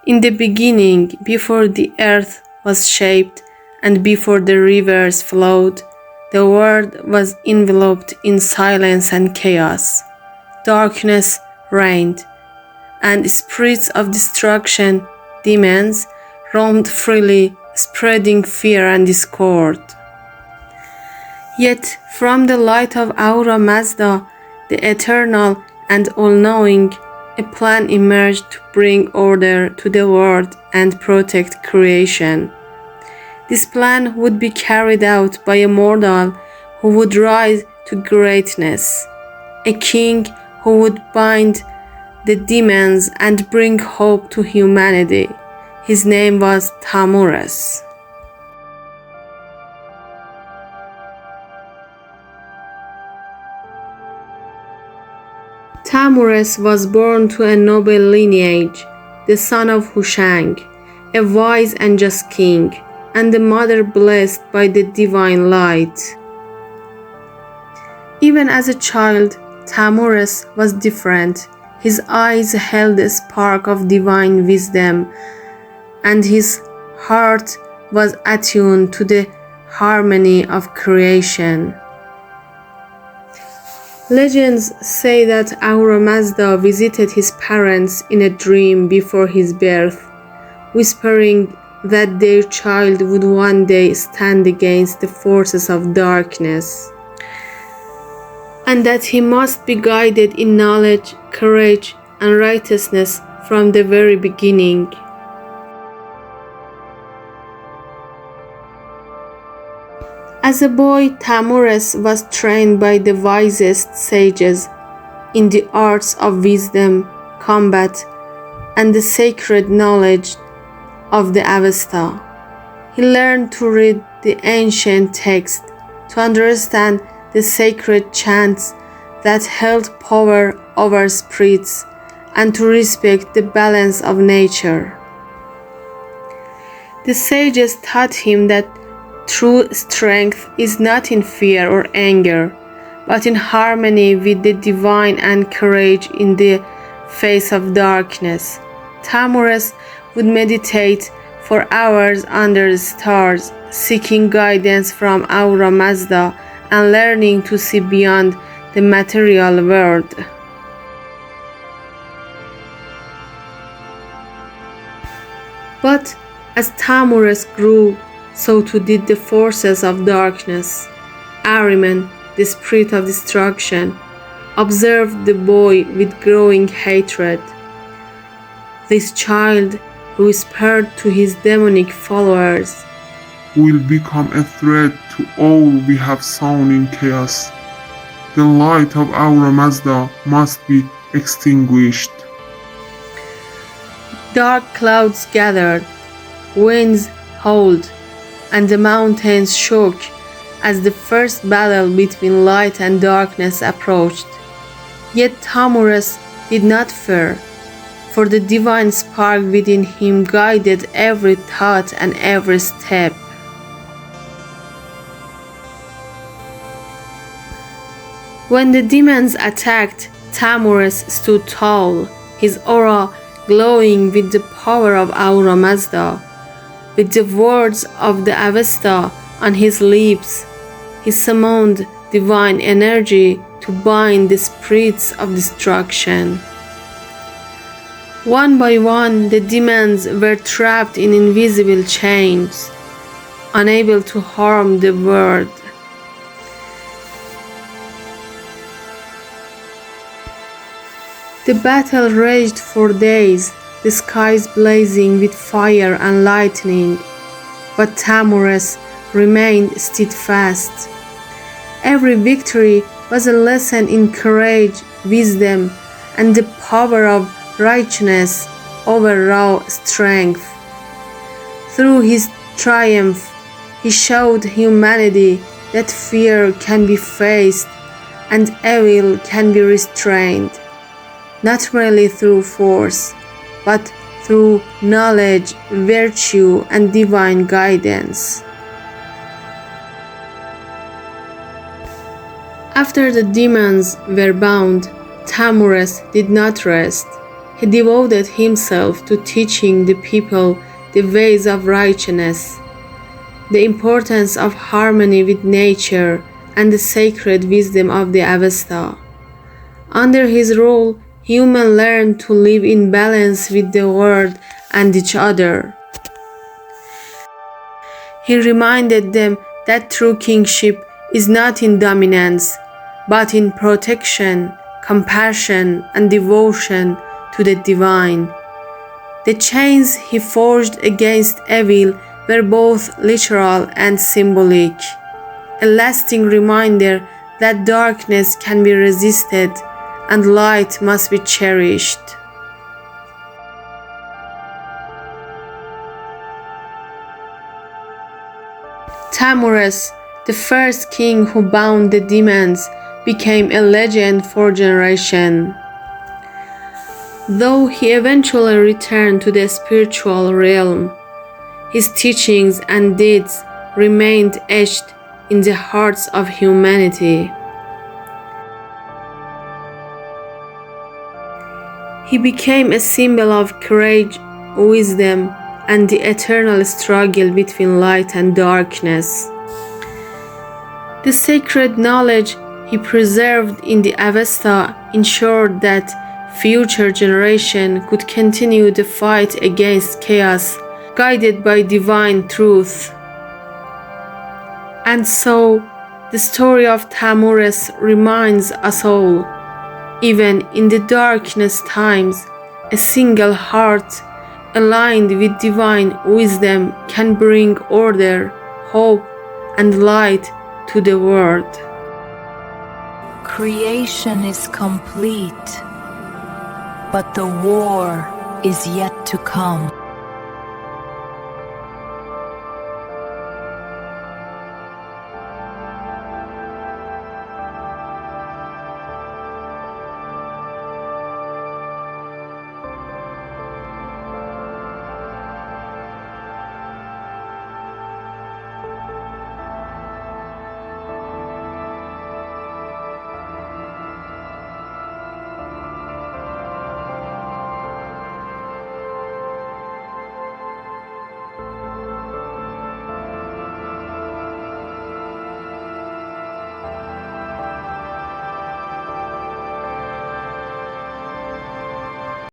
In the beginning, before the earth was shaped and before the rivers flowed, the world was enveloped in silence and chaos. Darkness reigned, and spirits of destruction, demons, roamed freely, spreading fear and discord. Yet from the light of Ahura Mazda, the eternal and all-knowing, a plan emerged to bring order to the world and protect creation. This plan would be carried out by a mortal who would rise to greatness, a king who would bind the demons and bring hope to humanity. His name was Thammuras. Thammuras was born to a noble lineage, the son of Hushang, a wise and just king, and the mother blessed by the divine light. Even as a child, Thammuras was different. His eyes held a spark of divine wisdom, and his heart was attuned to the harmony of creation. Legends say that Ahura Mazda visited his parents in a dream before his birth, whispering that their child would one day stand against the forces of darkness, and that he must be guided in knowledge, courage, and righteousness from the very beginning. As a boy, Thammuras was trained by the wisest sages in the arts of wisdom, combat, and the sacred knowledge of the Avesta. He learned to read the ancient text, to understand the sacred chants that held power over spirits, and to respect the balance of nature. The sages taught him that true strength is not in fear or anger, but in harmony with the divine and courage in the face of darkness. Thammuras would meditate for hours under the stars, seeking guidance from Ahura Mazda and learning to see beyond the material world. But as Thammuras grew, so too did the forces of darkness. Ahriman, the spirit of destruction, observed the boy with growing hatred. This child whispered to his demonic followers, "Will become a threat to all we have sown in chaos. The light of Ahura Mazda must be extinguished." Dark clouds gathered, winds howled, and the mountains shook as the first battle between light and darkness approached. Yet Thammuras did not fear, for the divine spark within him guided every thought and every step. When the demons attacked, Thammuras stood tall, his aura glowing with the power of Ahura Mazda. With the words of the Avesta on his lips, he summoned divine energy to bind the spirits of destruction. One by one, the demons were trapped in invisible chains, unable to harm the world. The battle raged for days, the skies blazing with fire and lightning, but Thammuras remained steadfast. Every victory was a lesson in courage, wisdom, and the power of righteousness over raw strength. Through his triumph, he showed humanity that fear can be faced and evil can be restrained, not merely through force, but through knowledge, virtue, and divine guidance. After the demons were bound, Thammuras did not rest. He devoted himself to teaching the people the ways of righteousness, the importance of harmony with nature, and the sacred wisdom of the Avesta. Under his rule, humans learned to live in balance with the world and each other. He reminded them that true kingship is not in dominance, but in protection, compassion, and devotion to the divine. The chains he forged against evil were both literal and symbolic, a lasting reminder that darkness can be resisted and light must be cherished. Thammuras, the first king who bound the demons, became a legend for generations. Though he eventually returned to the spiritual realm, his teachings and deeds remained etched in the hearts of humanity. He became a symbol of courage, wisdom, and the eternal struggle between light and darkness. The sacred knowledge he preserved in the Avesta ensured that future generations could continue the fight against chaos, guided by divine truth. And so, the story of Thammuras reminds us all, even in the darkest times, a single heart aligned with divine wisdom can bring order, hope, and light to the world. Creation is complete, but the war is yet to come.